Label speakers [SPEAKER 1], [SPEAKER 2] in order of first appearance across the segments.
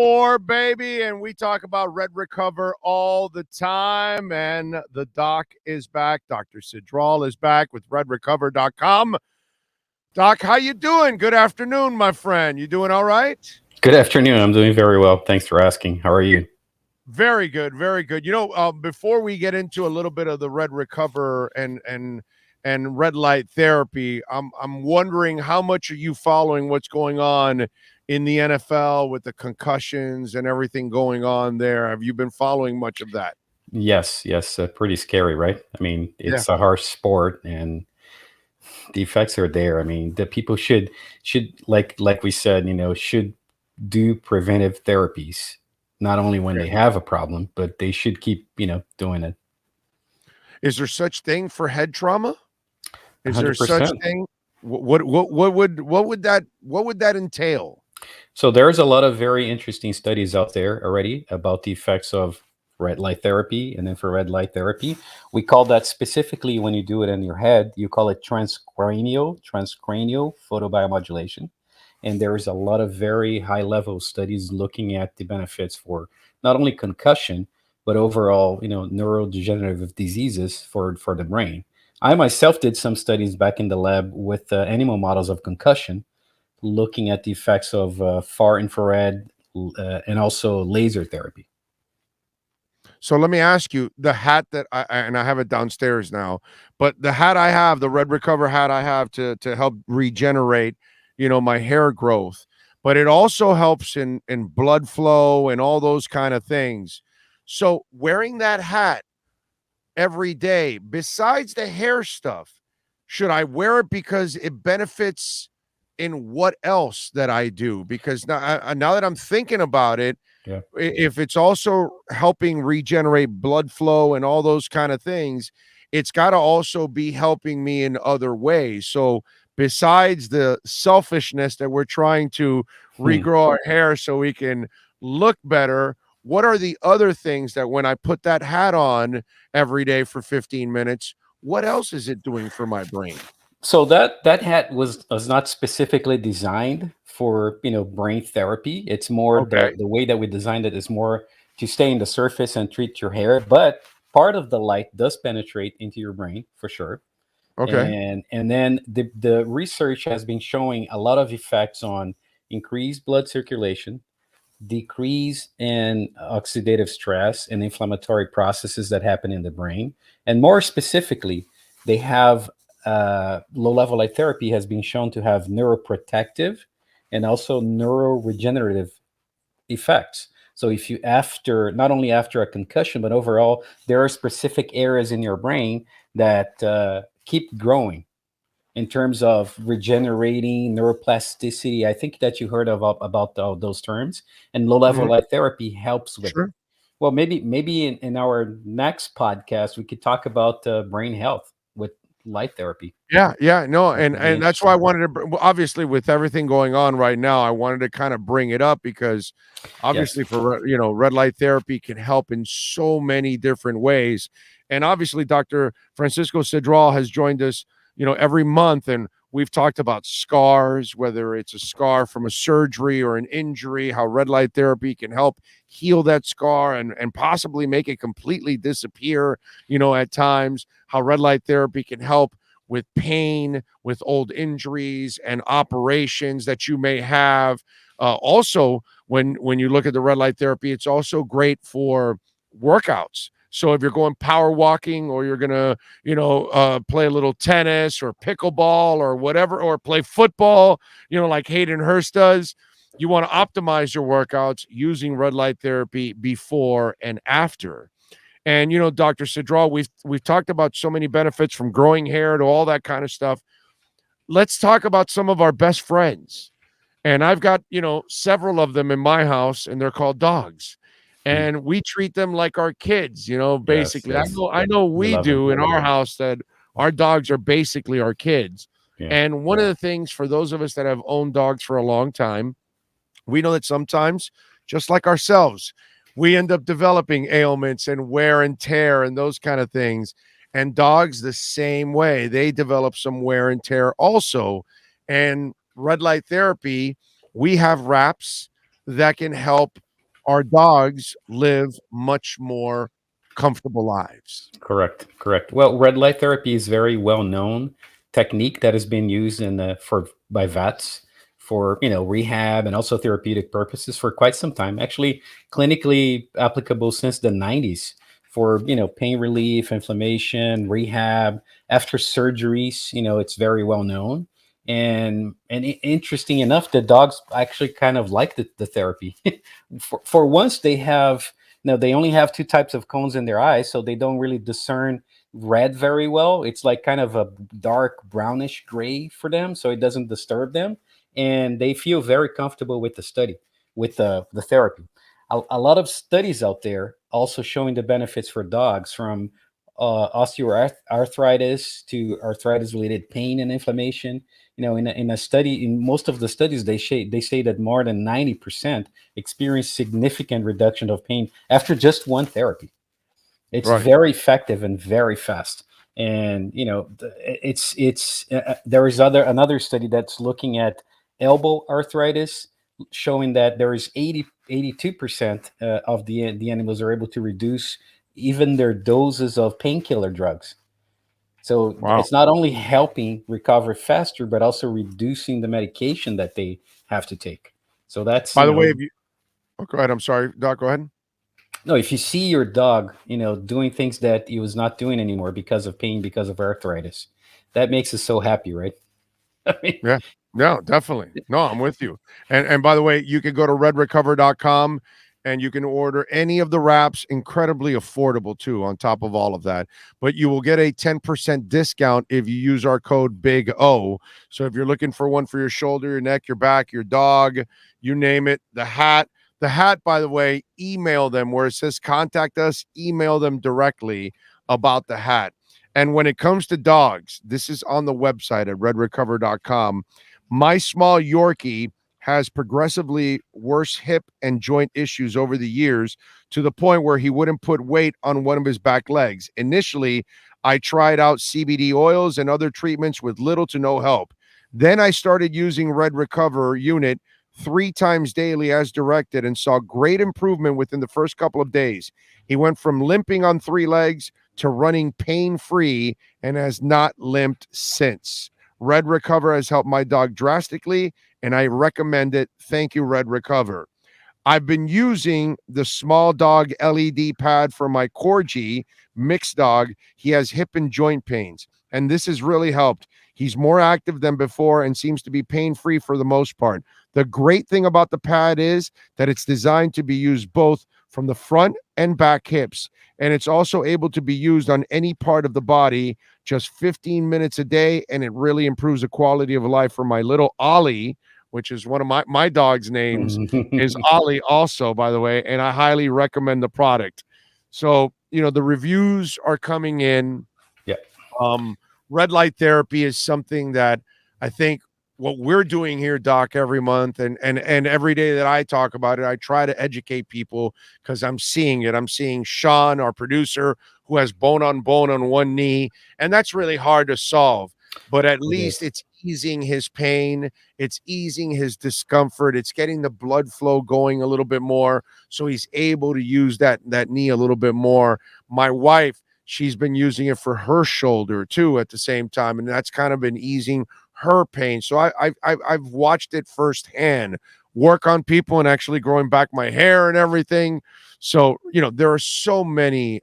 [SPEAKER 1] 4, baby, and we talk about Red Recover all the time. And the doc is back. Dr. Cidral is back with redrecover.com. Doc, how you doing? Good afternoon, my friend. You doing all right?
[SPEAKER 2] Good afternoon. I'm doing very well. Thanks for asking. How are you?
[SPEAKER 1] Very good, very good. Before we get into a little bit of the Red Recover and red light therapy, I'm wondering, how much are you following what's going on in the NFL with the concussions and everything going on there? Have you been following much of that?
[SPEAKER 2] Yes, yes. Pretty scary, right? I mean,
[SPEAKER 1] Yeah.
[SPEAKER 2] it's a harsh sport, and the effects are there. I mean, the people should like we said, should do preventive therapies, not only when
[SPEAKER 1] Okay.
[SPEAKER 2] they have a problem, but they should keep doing it.
[SPEAKER 1] Is there such thing for head trauma? Is there such
[SPEAKER 2] 100%.
[SPEAKER 1] thing? What would that entail?
[SPEAKER 2] So there's a lot of very interesting studies out there already about the effects of red light therapy and infrared light therapy. We call that, specifically when you do it in your head, you call it transcranial photobiomodulation. And there is a lot of very high level studies looking at the benefits for not only concussion, but overall, neurodegenerative diseases for the brain. I myself did some studies back in the lab with animal models of concussion, looking at the effects of far infrared and also laser therapy.
[SPEAKER 1] So let me ask you, the hat that I have it downstairs now, but the hat I have, the Red Recover hat I have to help regenerate, my hair growth, but it also helps in blood flow and all those kind of things. So wearing that hat every day, besides the hair stuff, should I wear it because it benefits in what else that I do? Because now that I'm thinking about it,
[SPEAKER 2] Yeah.
[SPEAKER 1] if it's also helping regenerate blood flow and all those kind of things, it's got to also be helping me in other ways. So besides the selfishness that we're trying to
[SPEAKER 2] Hmm.
[SPEAKER 1] regrow our hair so we can look better, what are the other things that when I put that hat on every day for 15 minutes, what else is it doing for my brain?
[SPEAKER 2] So that hat was not specifically designed for brain therapy. It's more,
[SPEAKER 1] Okay.
[SPEAKER 2] the way that we designed it is more to stay in the surface and treat your hair, but part of the light does penetrate into your brain for sure.
[SPEAKER 1] Okay.
[SPEAKER 2] And then the research has been showing a lot of effects on increased blood circulation, decrease in oxidative stress and inflammatory processes that happen in the brain. And more specifically, they have low level light therapy has been shown to have neuroprotective and also neuroregenerative effects. So if you, after, not only after a concussion, but overall, there are specific areas in your brain that keep growing in terms of regenerating neuroplasticity. I think that you heard about those terms, and low level
[SPEAKER 1] Mhm.
[SPEAKER 2] light therapy helps with it.
[SPEAKER 1] Sure.
[SPEAKER 2] Well, maybe in our next podcast we could talk about brain health with light therapy.
[SPEAKER 1] Yeah, yeah, no,
[SPEAKER 2] That
[SPEAKER 1] and
[SPEAKER 2] could be
[SPEAKER 1] and that's why I
[SPEAKER 2] interesting.
[SPEAKER 1] wanted to well, obviously, with everything going on right now, I wanted to kind of bring it up because
[SPEAKER 2] Yes.
[SPEAKER 1] obviously red light therapy can help in so many different ways. And obviously Dr. Francisco Cidral has joined us, every month, and we've talked about scars, whether it's a scar from a surgery or an injury, how red light therapy can help heal that scar and possibly make it completely disappear, at times, how red light therapy can help with pain, with old injuries and operations that you may have. Also, when you look at the red light therapy, it's also great for workouts. So if you're going power walking, or you're gonna, play a little tennis or pickleball or whatever, or play football, like Hayden Hurst does, you want to optimize your workouts using red light therapy before and after. And Dr. Cidral, we've talked about so many benefits, from growing hair to all that kind of stuff. Let's talk about some of our best friends. And I've got, several of them in my house, and they're called dogs.
[SPEAKER 2] Hmm.
[SPEAKER 1] And we treat them like our kids,
[SPEAKER 2] Yes,
[SPEAKER 1] basically. I
[SPEAKER 2] yes.
[SPEAKER 1] know I know
[SPEAKER 2] We
[SPEAKER 1] we
[SPEAKER 2] love them.
[SPEAKER 1] do in our house, that our dogs are basically our kids.
[SPEAKER 2] Yeah.
[SPEAKER 1] And one of the things, for those of us that have owned dogs for a long time, we know that sometimes, just like ourselves, we end up developing ailments and wear and tear and those kind of things. And dogs, the same way, they develop some wear and tear also. And red light therapy, we have wraps that can help our dogs live much more comfortable lives.
[SPEAKER 2] Correct, correct. Well, red light therapy is very well known technique that has been used in for by vets for rehab and also therapeutic purposes for quite some time. Actually, clinically applicable since the 90s for pain relief, inflammation, rehab after surgeries. It's very well known. And interesting enough, the dogs actually kind of like the therapy. For once, they have no, they only have two types of cones in their eyes, so they don't really discern red very well. It's like kind of a dark brownish gray for them, so it doesn't disturb them, and they feel very comfortable with the study, with the therapy. A lot of studies out there also showing the benefits for dogs, from osteoarthritis to arthritis related pain and inflammation. In a study, in most of the studies, they say that more than 90% experience significant reduction of pain after just one therapy. It's
[SPEAKER 1] Right.
[SPEAKER 2] very effective and very fast. And there is another study that's looking at elbow arthritis, showing that there is 82% of the animals are able to reduce even their doses of painkiller drugs. So
[SPEAKER 1] Wow.
[SPEAKER 2] it's not only helping recover faster, but also reducing the medication that they have to take. So that's,
[SPEAKER 1] By the way, if you oh, go ahead. I'm sorry, Doc. Go ahead.
[SPEAKER 2] no, if you see your dog, doing things that he was not doing anymore because of pain, because of arthritis, that makes us so happy, right? I mean,
[SPEAKER 1] Yeah. No, definitely. No, I'm with you. And by the way, you can go to redrecover.com and you can order any of the wraps, incredibly affordable too, on top of all of that. But you will get a 10% discount if you use our code Big O. So if you're looking for one for your shoulder, your neck, your back, your dog, you name it, the hat. The hat, by the way, email them where it says contact us, email them directly about the hat. And when it comes to dogs, this is on the website at redrecover.com. My small Yorkie has progressively worse hip and joint issues over the years, to the point where he wouldn't put weight on one of his back legs. Initially, I tried out CBD oils and other treatments with little to no help. Then I started using Red Recover unit 3 times daily as directed and saw great improvement within the first couple of days. He went from limping on 3 legs to running pain-free and has not limped since. Red Recover has helped my dog drastically, and I recommend it. Thank you, Red Recover. I've been using the small dog LED pad for my Corgi mixed dog. He has hip and joint pains, and this has really helped. He's more active than before and seems to be pain-free for the most part. The great thing about the pad is that it's designed to be used both from the front and back hips, and it's also able to be used on any part of the body, just 15 minutes a day, and it really improves the quality of life for my little Ollie, which is one of my dog's names, is Ollie also, by the way, and I highly recommend the product. So, the reviews are coming in.
[SPEAKER 2] yeah.
[SPEAKER 1] Um, Red light therapy is something that I think what we're doing here, Doc, every month and every day that I talk about it, I try to educate people because I'm seeing it. I'm seeing Sean, our producer, who has bone on one knee, and that's really hard to solve. But at
[SPEAKER 2] It
[SPEAKER 1] least
[SPEAKER 2] is.
[SPEAKER 1] it's easing his pain, it's easing his discomfort, it's getting the blood flow going a little bit more, so he's able to use that knee a little bit more. My wife, she's been using it for her shoulder too at the same time, and that's kind of been easing her pain. So I've watched it firsthand work on people and actually growing back my hair and everything. So there are so many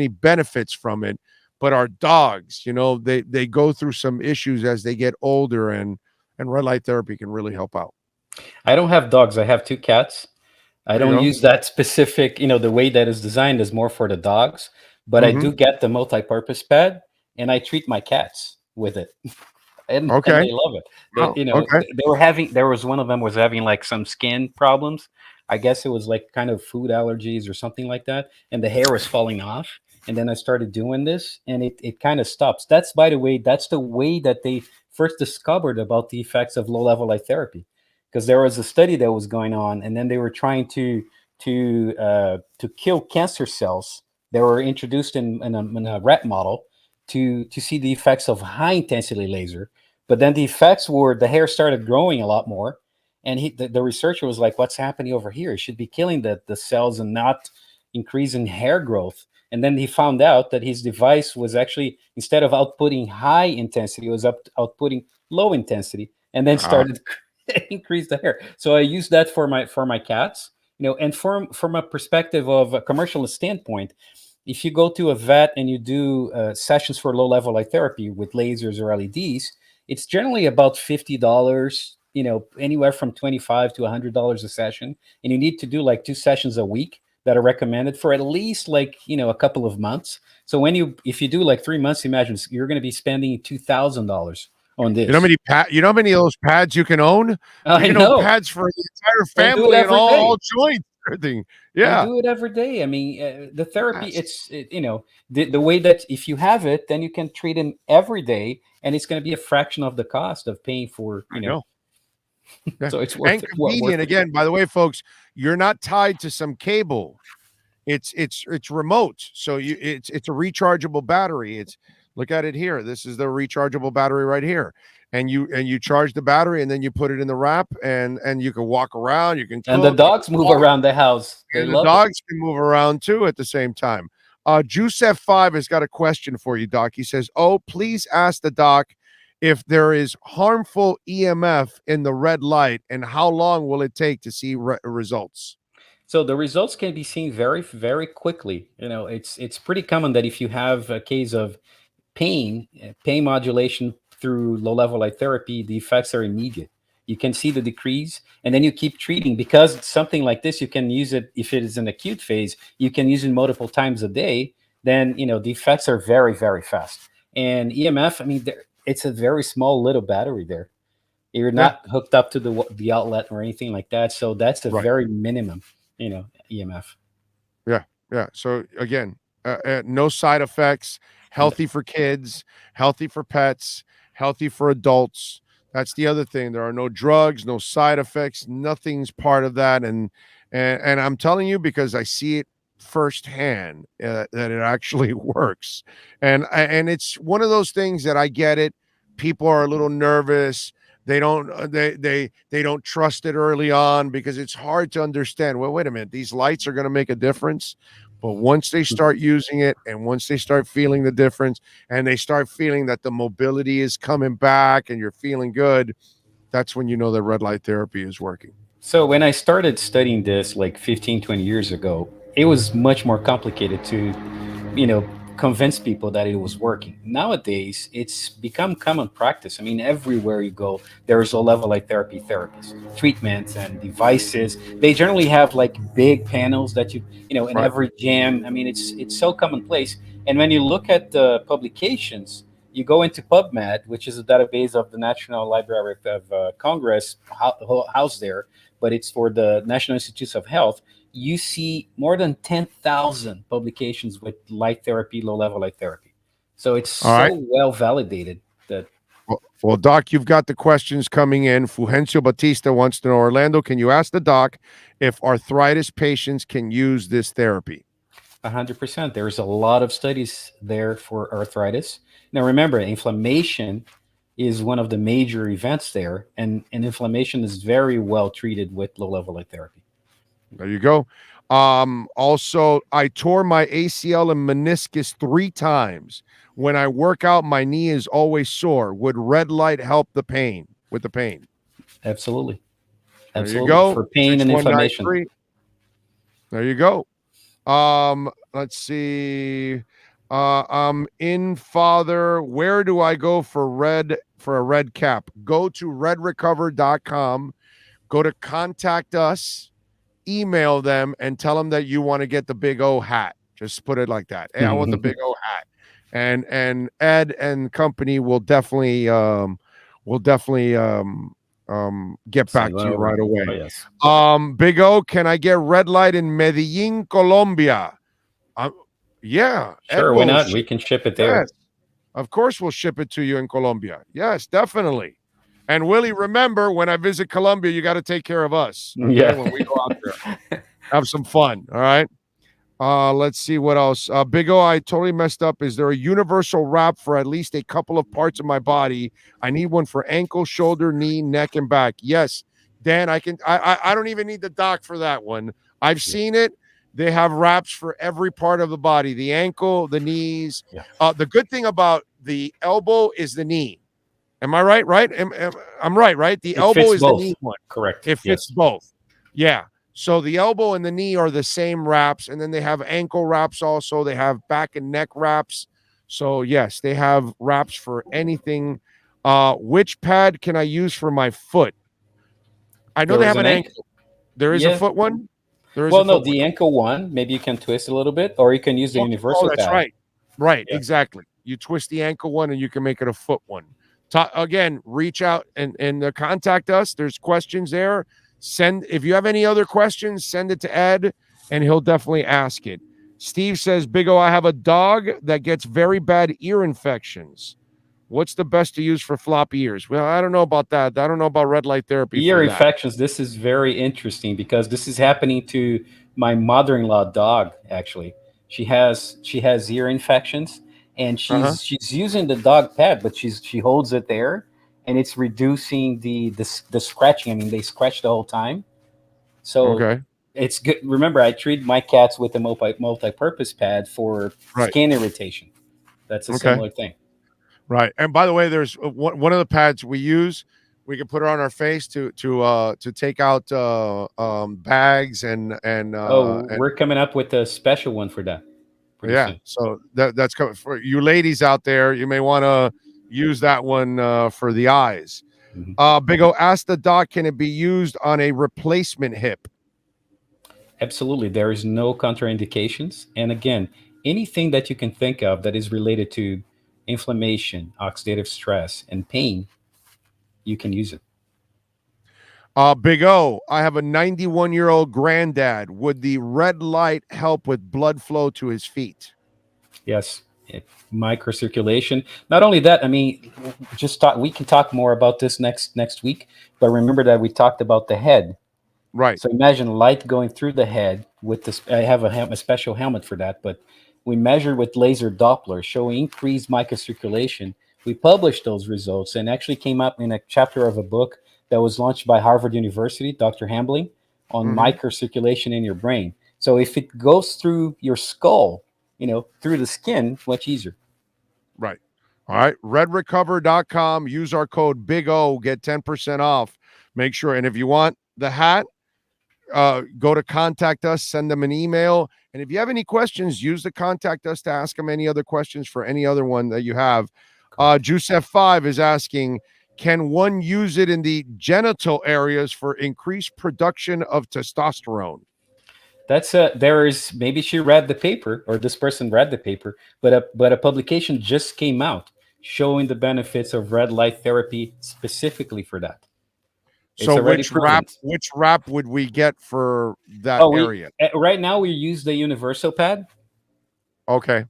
[SPEAKER 1] benefits from it. But our dogs, they go through some issues as they get older, and red light therapy can really help out.
[SPEAKER 2] I don't have dogs. I have two cats. I
[SPEAKER 1] There you
[SPEAKER 2] don't
[SPEAKER 1] go.
[SPEAKER 2] use that specific, the way that is designed is more for the dogs, but I
[SPEAKER 1] Hmm.
[SPEAKER 2] do get the multi-purpose pad and I treat my cats with it. And
[SPEAKER 1] Okay.
[SPEAKER 2] they love it. They,
[SPEAKER 1] Oh, okay.
[SPEAKER 2] they were having, there was one of them was having like some skin problems. I guess it was like kind of food allergies or something like that, and the hair was falling off. And then I started doing this, and it kind of stops. That's, by the way, that's the way that they first discovered about the effects of low level light therapy, because there was a study that was going on, and then they were trying to kill cancer cells. They were introduced in a rat model to see the effects of high intensity laser, but then the effects were the hair started growing a lot more, And the researcher was like, what's happening over here? It should be killing the cells and not increasing hair growth. And then he found out that his device was actually, instead of outputting high intensity, it was outputting low intensity, and then
[SPEAKER 1] Uh,
[SPEAKER 2] started increase the hair. So I use that for my cats, and from a perspective of a commercial standpoint, if you go to a vet and you do sessions for low level light therapy with lasers or LEDs, it's generally about $50, anywhere from $25 to $100 a session. And you need to do like 2 sessions a week that are recommended for at least a couple of months. So if you do like 3 months, imagine you're going to be spending $2,000 on
[SPEAKER 1] you know how
[SPEAKER 2] this.
[SPEAKER 1] many you know how many of those pads you can own? You
[SPEAKER 2] I
[SPEAKER 1] can own
[SPEAKER 2] know.
[SPEAKER 1] pads for the entire
[SPEAKER 2] And do it
[SPEAKER 1] family and
[SPEAKER 2] every day.
[SPEAKER 1] all joints, everything.
[SPEAKER 2] And
[SPEAKER 1] Yeah.
[SPEAKER 2] do it every day. I mean, the therapy,
[SPEAKER 1] Yes,
[SPEAKER 2] the way that if you have it, then you can treat him every day, and it's going to be a fraction of the cost of paying for,
[SPEAKER 1] I know. Yeah.
[SPEAKER 2] so it's worth
[SPEAKER 1] And
[SPEAKER 2] it.
[SPEAKER 1] convenient again, by the way, folks, you're not tied to some cable. It's remote. So it's a rechargeable battery. It's look at it here. This is the rechargeable battery right here. And you charge the battery and then you put it in the wrap and you can walk around, you can
[SPEAKER 2] And the
[SPEAKER 1] cook, you can
[SPEAKER 2] dogs move
[SPEAKER 1] walk,
[SPEAKER 2] around the house. They
[SPEAKER 1] and the
[SPEAKER 2] love it.
[SPEAKER 1] dogs can move around too at the same time. Juice F5 has got a question for you, Doc. He says, "Oh, please ask the doc if there is harmful EMF in the red light and how long will it take to see results?"
[SPEAKER 2] So the results can be seen very, very quickly. It's pretty common that if you have a case of pain modulation through low level light therapy, the effects are immediate. You can see the decrease, and then you keep treating because it's something like this. You can use it if it is an acute phase. You can use it multiple times a day. Then the effects are very, very fast. And EMF, I mean, it's a very small little battery there. You're
[SPEAKER 1] Yeah,
[SPEAKER 2] not hooked up to the outlet or anything like that. So that's a
[SPEAKER 1] right.
[SPEAKER 2] very minimum, EMF.
[SPEAKER 1] Yeah, yeah. So again, no side effects, healthy for kids, healthy for pets, healthy for adults. That's the other thing. There are no drugs, no side effects, nothing's part of that. And I'm telling you because I see it firsthand that it actually works. And it's one of those things that I get it. People are a little nervous. They don't they don't trust it early on because it's hard to understand. Well, wait a minute, these lights are going to make a difference. But once they start using it and once they start feeling the difference and they start feeling that the mobility is coming back and you're feeling good, that's when you know that red light therapy is working.
[SPEAKER 2] So when I started studying this like 15, 20 years ago, it was much more complicated to, you know, convince people that it was working. Nowadays, it's become common practice. I mean, everywhere you go, there's a level like therapy therapists, treatments and devices. They generally have like big panels that in
[SPEAKER 1] Right.
[SPEAKER 2] every gym. I mean, it's so commonplace. And when you look at the publications, you go into PubMed, which is a database of the National Library of Congress house there, but it's for the National Institutes of Health. You see more than 10,000 publications with light therapy, low level light therapy. So it's
[SPEAKER 1] All right.
[SPEAKER 2] so well validated that.
[SPEAKER 1] Well, Doc, you've got the questions coming in. Fulgencio Batista wants to know, Orlando, can you ask the doc if arthritis patients can use this therapy?
[SPEAKER 2] 100%. There's a lot of studies there for arthritis. Now, remember, inflammation is one of the major events there, and inflammation is very well treated with low level light therapy.
[SPEAKER 1] There you go. Also, I tore my ACL and meniscus 3 times. When I work out, my knee is always sore. Would red light help the pain with the pain?
[SPEAKER 2] Absolutely.
[SPEAKER 1] There you
[SPEAKER 2] Absolutely.
[SPEAKER 1] go.
[SPEAKER 2] For pain and inflammation.
[SPEAKER 1] 6193. There you go. Let's see. I'm in father. Where do I go for a red cap? Go to redrecover.com. Go to contact us, email them and tell them that you want to get the big O hat. Just put it like that. Hey, I want the big O hat. And Ed and company will definitely get back
[SPEAKER 2] Send
[SPEAKER 1] to
[SPEAKER 2] one
[SPEAKER 1] you
[SPEAKER 2] over.
[SPEAKER 1] right
[SPEAKER 2] Oh,
[SPEAKER 1] away.
[SPEAKER 2] yes.
[SPEAKER 1] Big O, can I get red light in Medellin, Colombia? Yeah, Ed
[SPEAKER 2] Sure. Why
[SPEAKER 1] will
[SPEAKER 2] not? We
[SPEAKER 1] ship.
[SPEAKER 2] can ship it
[SPEAKER 1] Yes,
[SPEAKER 2] there.
[SPEAKER 1] of course we'll ship it to you in Colombia. Yes, definitely. And Willie, remember when I visit Colombia, you got to take care of us. Okay,
[SPEAKER 2] Yeah.
[SPEAKER 1] when we go out there, have some fun. All right. Let's see what else. Big O, I totally messed up. Is there a universal wrap for at least a couple of parts of my body? I need one for ankle, shoulder, knee, neck, and back. Yes, Dan, I don't even need the doc for that one. I've
[SPEAKER 2] Yeah.
[SPEAKER 1] seen it. They have wraps for every part of the body, the ankle, the knees.
[SPEAKER 2] Yeah.
[SPEAKER 1] The good thing about the elbow is the knee. Am I right? Right? I'm right, right? The
[SPEAKER 2] It
[SPEAKER 1] elbow
[SPEAKER 2] fits
[SPEAKER 1] is the
[SPEAKER 2] both.
[SPEAKER 1] knee one.
[SPEAKER 2] Correct.
[SPEAKER 1] It fits
[SPEAKER 2] Yes.
[SPEAKER 1] both. Yeah. So the elbow and the knee are the same wraps, and then they have ankle wraps also. They have back and neck wraps. So yes, they have wraps for anything. Which pad can I use for my foot? I know
[SPEAKER 2] There
[SPEAKER 1] they
[SPEAKER 2] is
[SPEAKER 1] have
[SPEAKER 2] an
[SPEAKER 1] an
[SPEAKER 2] ankle.
[SPEAKER 1] ankle. There is a
[SPEAKER 2] Yeah.
[SPEAKER 1] foot one. There is a
[SPEAKER 2] Well, no,
[SPEAKER 1] foot one.
[SPEAKER 2] the ankle one, maybe you can twist a little bit, or you can use the
[SPEAKER 1] Okay. Oh,
[SPEAKER 2] universal
[SPEAKER 1] that's
[SPEAKER 2] pad.
[SPEAKER 1] right. Right.
[SPEAKER 2] Yeah.
[SPEAKER 1] Exactly. You twist the ankle one, and you can make it a foot one. Again, reach out and contact us. There's questions there. Send if you have any other questions, send it to Ed, and he'll definitely ask it. Steve says, Big O, I have a dog that gets very bad ear infections. What's the best to use for floppy ears? Well, I don't know about that. I don't know about red light therapy
[SPEAKER 2] Ear
[SPEAKER 1] for that.
[SPEAKER 2] infections. This is very interesting because this is happening to my mother-in-law dog. Actually, she has ear infections, and
[SPEAKER 1] Uh-huh.
[SPEAKER 2] she's using the dog pad, but she holds it there, and it's reducing the scratching. I mean, they scratch the whole time, so
[SPEAKER 1] Okay.
[SPEAKER 2] it's good. Remember, I treat my cats with a multi-purpose pad for
[SPEAKER 1] Right.
[SPEAKER 2] skin irritation. That's a
[SPEAKER 1] Okay.
[SPEAKER 2] similar thing.
[SPEAKER 1] Right. And by the way, there's one of the pads we use. We can put it on our face to take out bags
[SPEAKER 2] Oh,
[SPEAKER 1] and
[SPEAKER 2] we're coming up with a special one for that pretty
[SPEAKER 1] yeah.
[SPEAKER 2] soon.
[SPEAKER 1] So that's coming for you ladies out there. You may want to use that one for the eyes.
[SPEAKER 2] Mhm.
[SPEAKER 1] Big O, ask the doc, can it be used on a replacement hip?
[SPEAKER 2] Absolutely. There is no contraindications. And again, anything that you can think of that is related to inflammation, oxidative stress, and pain, you can use it.
[SPEAKER 1] Big O, I have a 91-year-old granddad. Would the red light help with blood flow to his feet?
[SPEAKER 2] Yes. Microcirculation. Not only that, I mean, just talk, we can talk more about this next week. But remember that we talked about the head.
[SPEAKER 1] Right.
[SPEAKER 2] So imagine light going through the head with this. I have a special helmet for that, but we measured with laser Doppler showing increased microcirculation. We published those results and actually came up in a chapter of a book that was launched by Harvard University, Dr. Hambling, on
[SPEAKER 1] Mm-hmm.
[SPEAKER 2] microcirculation in your brain. So if it goes through your skull, through the skin, much easier.
[SPEAKER 1] Right. All right. Redrecover.com. Use our code Big O. Get 10% off. Make sure. And if you want the hat, go to contact us, send them an email. And if you have any questions, use the contact us to ask them any other questions for any other one that you have. Juice F5 is asking, can one use it in the genital areas for increased production of testosterone?
[SPEAKER 2] There is, maybe she read the paper, or this person read the paper, but a publication just came out showing the benefits of red light therapy specifically for that. It's
[SPEAKER 1] So
[SPEAKER 2] already proven.
[SPEAKER 1] which wrap would we get for that
[SPEAKER 2] Oh,
[SPEAKER 1] area?
[SPEAKER 2] right now we use the universal pad
[SPEAKER 1] Okay.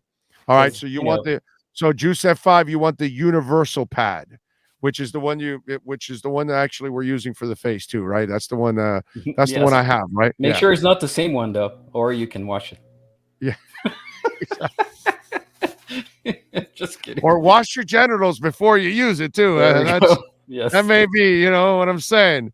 [SPEAKER 1] All right.
[SPEAKER 2] because
[SPEAKER 1] So you want so Juice F5, you want the universal pad, which is the one that actually we're using for the face too, right? That's the one that's the one
[SPEAKER 2] yes.
[SPEAKER 1] I have, right?
[SPEAKER 2] Make
[SPEAKER 1] Yeah.
[SPEAKER 2] sure it's not the same one though, or you can wash
[SPEAKER 1] Yeah.
[SPEAKER 2] it. Just kidding.
[SPEAKER 1] Or wash your genitals before you use it too.
[SPEAKER 2] There we go. Yes.
[SPEAKER 1] That may be, you know what I'm saying.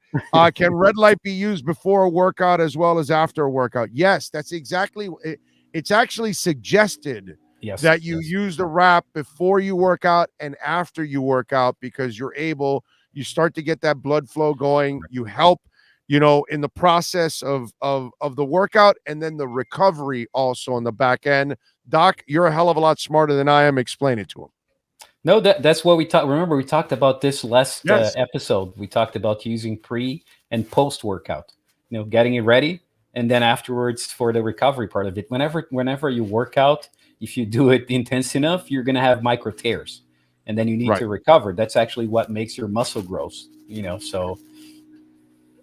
[SPEAKER 1] Can red light be used before a workout as well as after a workout? Yes, that's exactly it. It's actually suggested
[SPEAKER 2] Yes.
[SPEAKER 1] that you
[SPEAKER 2] Yes.
[SPEAKER 1] use the wrap before you work out and after you work out because you start to get that blood flow going. You help, in the process of the workout and then the recovery also on the back end. Doc, you're a hell of a lot smarter than I am. Explain it to him.
[SPEAKER 2] No, that's what we talked. Remember, we talked about this last
[SPEAKER 1] Yes.
[SPEAKER 2] episode. We talked about using pre and post workout. Getting it ready, and then afterwards for the recovery part of it. Whenever you work out, if you do it intense enough, you're gonna have micro tears, and then you need to recover. That's actually what makes your muscle growth. So.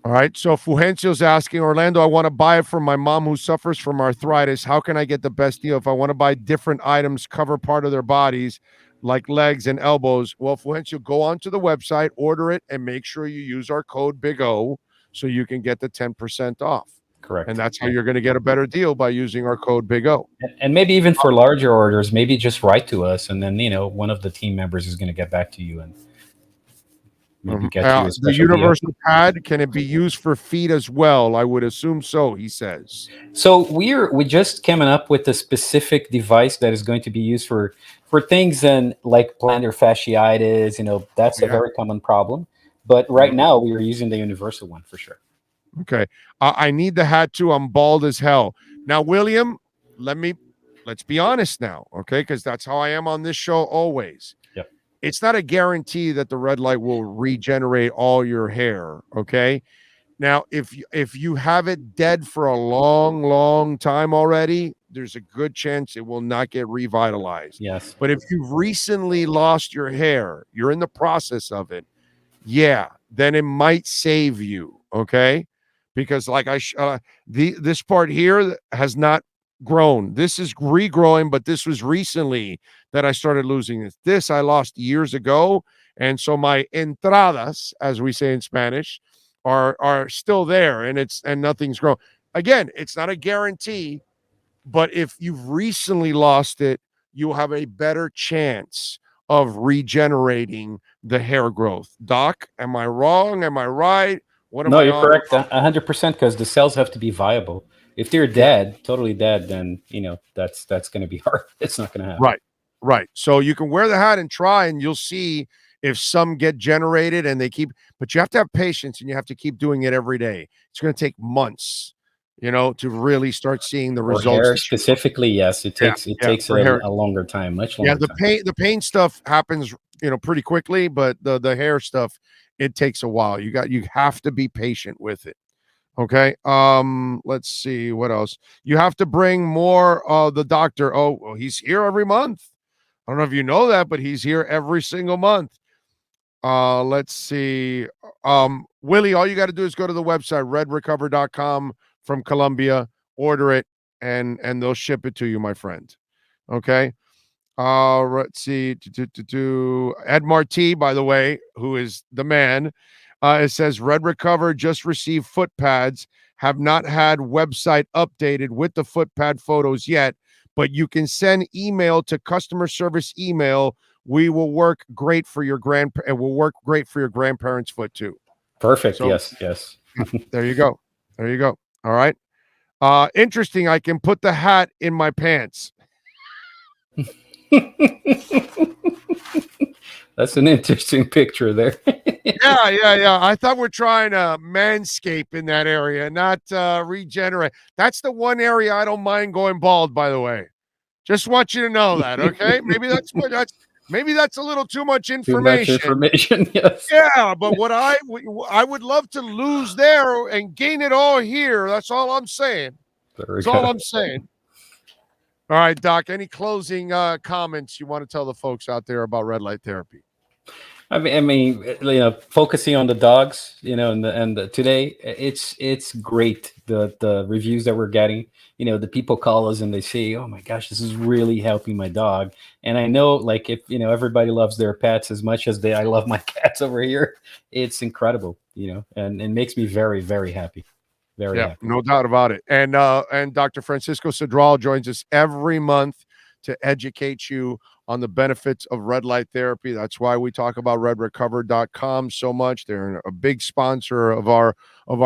[SPEAKER 1] All right. So Fugencio's asking, Orlando, I want to buy it for my mom who suffers from arthritis. How can I get the best deal if I want to buy different items, cover part of their bodies, like legs and elbows? Well, Fugencio, go onto the website, order it, and make sure you use our code Big O so you can get the 10% off.
[SPEAKER 2] Correct.
[SPEAKER 1] And that's how you're going to get a better deal by using our code Big O.
[SPEAKER 2] And maybe even for larger orders, maybe just write to us, and then one of the team members is going to get back to you. And maybe get you a
[SPEAKER 1] The
[SPEAKER 2] special deal.
[SPEAKER 1] universal pad, can it be used for feet as well? I would assume so, he says.
[SPEAKER 2] So we just coming up with a specific device that is going to be used for things and like plantar fasciitis. That's a
[SPEAKER 1] Yeah.
[SPEAKER 2] very common problem. But right now we are using the universal one for sure.
[SPEAKER 1] Okay. I need the hat too. I'm bald as hell. Now, William, let's be honest now, okay? Because that's how I am on this show always.
[SPEAKER 2] Yep.
[SPEAKER 1] It's not a guarantee that the red light will regenerate all your hair, okay? Now, if you have it dead for a long, long time already, there's a good chance it will not get revitalized.
[SPEAKER 2] Yes.
[SPEAKER 1] But if you've recently lost your hair, you're in the process of it, yeah, then it might save you, okay? Because like this part here has not grown. This is regrowing, but this was recently that I started losing it. This I lost years ago, and so my entradas, as we say in Spanish, are still there, and nothing's grown. Again, it's not a guarantee, but if you've recently lost it, you'll have a better chance of regenerating the hair growth. Doc, am I wrong? Am I right? What am
[SPEAKER 2] No,
[SPEAKER 1] I
[SPEAKER 2] you're
[SPEAKER 1] on?
[SPEAKER 2] correct, 100%, because the cells have to be viable. If they're dead, totally dead, then that's going to be hard. It's not going to happen.
[SPEAKER 1] Right, right. So you can wear the hat and try, and you'll see if some get generated and they keep. But you have to have patience, and you have to keep doing it every day. It's going to take months, to really start seeing the
[SPEAKER 2] For
[SPEAKER 1] results.
[SPEAKER 2] hair specifically, yes, it takes
[SPEAKER 1] for
[SPEAKER 2] a,
[SPEAKER 1] hair.
[SPEAKER 2] a longer time, much longer.
[SPEAKER 1] Yeah, the pain stuff happens, pretty quickly, but the hair stuff, it takes a while. You have to be patient with it. Okay. Let's see what else. You have to bring more the doctor. Oh, well, he's here every month. I don't know if you know that, but he's here every single month. Let's see. Willie, all you got to do is go to the website redrecover.com from Colombia, order it, and they'll ship it to you, my friend. Okay. Let's see. Ed Marti, by the way, who is the man, it says Red Recover just received foot pads, have not had website updated with the foot pad photos yet, but you can send email to customer service email. We will work great for your it will work great for your grandparents' foot too.
[SPEAKER 2] Perfect.
[SPEAKER 1] So,
[SPEAKER 2] Yes.
[SPEAKER 1] there you go. There you go. All right. Interesting. I can put the hat in my pants.
[SPEAKER 2] That's an interesting picture there.
[SPEAKER 1] Yeah. I thought we're trying to manscape in that area, not regenerate. That's the one area I don't mind going bald, by the way. Just want you to know that, okay? Maybe that's a little too much information.
[SPEAKER 2] Too much information, yes.
[SPEAKER 1] Yeah, but what I would love to lose there and gain it all here. That's all I'm saying. That's all I'm saying. All right, Doc, any closing comments you want to tell the folks out there about red light therapy?
[SPEAKER 2] I mean, focusing on the dogs, and today it's great. The reviews that we're getting, the people call us and they say, "Oh my gosh, this is really helping my dog." And I know, like, if everybody loves their pets as much as I love my cats over here, it's incredible, and it makes me very, very happy. Very happy.
[SPEAKER 1] No doubt about it. And Dr. Francisco Cidral joins us every month to educate you on the benefits of red light therapy. That's why we talk about redrecover.com so much. They're a big sponsor of our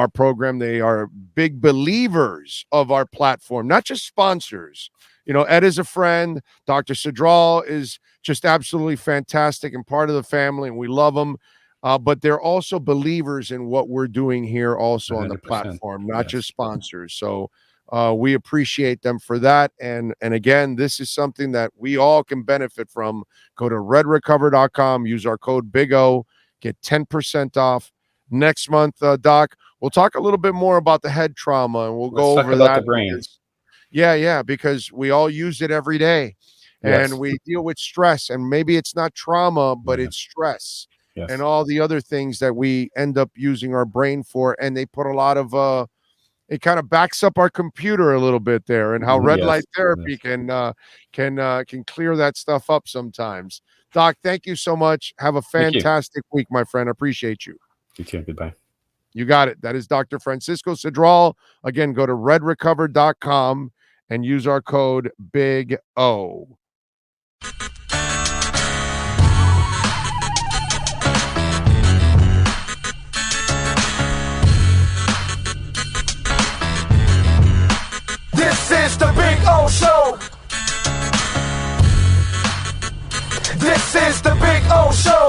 [SPEAKER 1] program. They are big believers of our platform, not just sponsors. Ed is a friend. Dr. Cidral is just absolutely fantastic and part of the family, and we love them. But they're also believers in what we're doing here also on the platform, not just sponsors. So we appreciate them for that. And again, this is something that we all can benefit from. Go to redrecover.com, use our code BIG-O, get 10% off. Next month, Doc, we'll talk a little bit more about the head trauma, and we'll go over that.
[SPEAKER 2] The brain.
[SPEAKER 1] Because we all use it every day.
[SPEAKER 2] Yes.
[SPEAKER 1] And we deal with stress, and maybe it's not trauma, but it's stress. Yes. And all the other things that we end up using our brain for, and they put a lot of it kind of backs up our computer a little bit there, and how red light therapy can clear that stuff up sometimes. Doc, thank you so much. Have a fantastic week, my friend. Appreciate you.
[SPEAKER 2] You too. Goodbye.
[SPEAKER 1] You got it. That is Dr. Francisco Cidral. Again, go to redrecover.com and use our code BIG-O.
[SPEAKER 3] This is the Big O Show.